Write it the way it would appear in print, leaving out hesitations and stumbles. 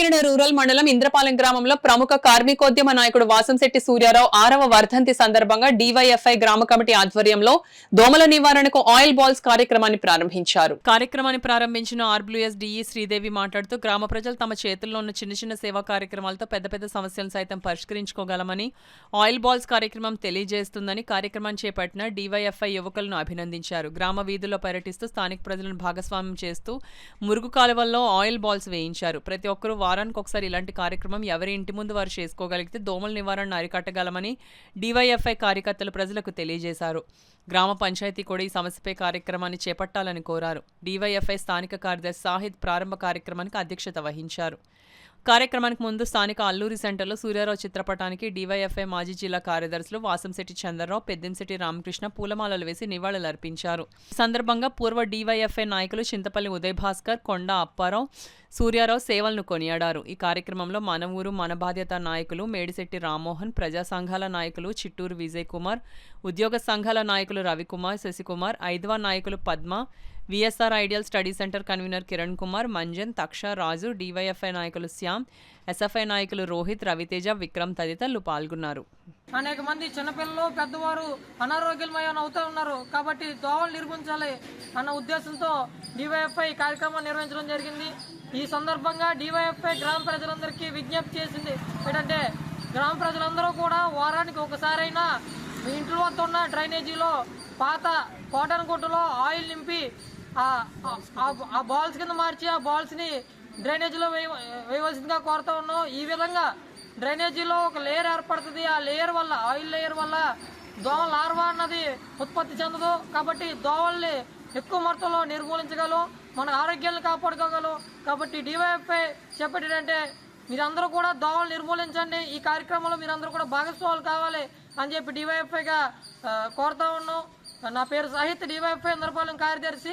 Kakinada rural మండలం ఇంద్రపాలెం గ్రామంలో ప్రముఖ కార్మికోద్యమ నాయకుడు వాసంశెట్టి సూర్యారావు 6వ వర్ధంతి సందర్భంగా డివైఎఫ్ఐ గ్రామ కమిటీ ఆధ్వర్యంలో దోమల నివారణకు ఆయిల్ బాల్స్ కార్యక్రమాన్ని ప్రారంభించారు. కార్యక్రమాన్ని ప్రారంభించిన ఆర్బ్ల్యూఎస్ డిఈ శ్రీదేవి మాట్లాడుతూ గ్రామ ప్రజలు తమ చేతుల్లో ఉన్న చిన్న చిన్న సేవా కార్యక్రమాలతో పెద్ద పెద్ద సమస్యలను సైతం పరిష్కరించుకోగలమని ఆయిల్ బాల్స్ కార్యక్రమం తెలియజేస్తుందని కార్యక్రమాన్ని చేపట్టిన డివైఎఫ్ఐ యువకులను అభినందించారు. గ్రామ వీధుల్లో పర్యటిస్తూ స్థానిక ప్రజలను భాగస్వామ్యం చేస్తూ మురుగు కాలువల్లో ఆయిల్ బాల్స్ వేయించారు. ప్రతి ఒక్కరూ వారానికి ఒకసారి ఇలాంటి కార్యక్రమం ఎవరి ఇంటి ముందు వారు చేసుకోగలిగితే దోమల నివారణను అరికట్టగలమని డివైఎఫ్ఐ కార్యకర్తలు ప్రజలకు తెలియజేశారు. గ్రామ పంచాయతీ కూడా ఈ సమస్యపై కార్యక్రమాన్ని చేపట్టాలని కోరారు. డివైఎఫ్ఐ స్థానిక కార్యదర్శి సాహిద్ ప్రారంభ కార్యక్రమానికి అధ్యక్షత వహించారు. కార్యక్రమానికి ముందు స్థానిక అల్లూరి సెంటర్లో సూర్యారావు చిత్రపటానికి డివైఎఫ్ఐ మాజీ జిల్లా కార్యదర్శులు వాసంశెట్టి చంద్రరావు, పెద్దంశెట్టి రామకృష్ణ పూలమాలలు వేసి నివాళులర్పించారు. ఈ సందర్భంగా పూర్వ డివైఎఫ్ఐ నాయకులు చింతపల్లి ఉదయ్ భాస్కర్, కొండ అప్పారావు, సూర్యారావు సేవలను కొనియాడారు. ఈ కార్యక్రమంలో మన ఊరు మన బాధ్యత నాయకులు మేడిశెట్టి రామ్మోహన్, ప్రజా సంఘాల నాయకులు చిట్టూరు విజయ్ కుమార్, ఉద్యోగ సంఘాల నాయకులు రవికుమార్, శశికుమార్, ఐద్వా నాయకులు Padma, VSR ideal study centre convener Kiran Kumar, Manjan, Taksha, Raju, DYFI నాయకులు శ్యామ్, ఎస్ఎఫ్ఐ నాయకులు రోహిత్, రవితేజ, విక్రమ్ తదితరులు పాల్గొన్నారు. అనేక మంది చిన్నపిల్లలు పెద్దవారు అనారోగ్యమయం అవుతూ ఉన్నారు కాబట్టి దోమలు నిర్మించాలి అన్న ఉద్దేశంతో డివైఎఫ్ఐ కార్యక్రమం నిర్వహించడం జరిగింది. ఈ సందర్భంగా డివైఎఫ్ఐ గ్రామ ప్రజలందరికీ విజ్ఞప్తి చేసింది ఏంటంటే గ్రామ ప్రజలందరూ కూడా వారానికి ఒకసారైనా మీ ఇంట్లో వద్ద ఉన్న డ్రైనేజీలో పాత కాటన్ గుడ్డలో ఆయిల్ నింపి ఆ బాల్స్ కింద మార్చి ఆ బాల్స్ని డ్రైనేజీలో వేయవలసిందిగా కోరుతూ ఉన్నాం. ఈ విధంగా డ్రైనేజీలో ఒక లేయర్ ఏర్పడుతుంది. ఆ లేయర్ వల్ల ఆయిల్ లేయర్ వల్ల దోమ లార్వా అన్నది ఉత్పత్తి చెందదు కాబట్టి దోమల్ని ఎక్కువ మొత్తంలో నిర్మూలించగలం, మన ఆరోగ్యాన్ని కాపాడుకోగలం. కాబట్టి డివైఎఫ్ఐ చెప్పేటంటే మీరందరూ కూడా దోమలు నిర్మూలించండి, ఈ కార్యక్రమంలో మీరందరూ కూడా భాగస్వాములు కావాలి అని చెప్పి డివైఎఫ్ఐగా కోరుతా ఉన్నాం. నా పేరు సాహిత్, డివైఎఫ్ఐ ఇంద్రపాలెం కార్యదర్శి.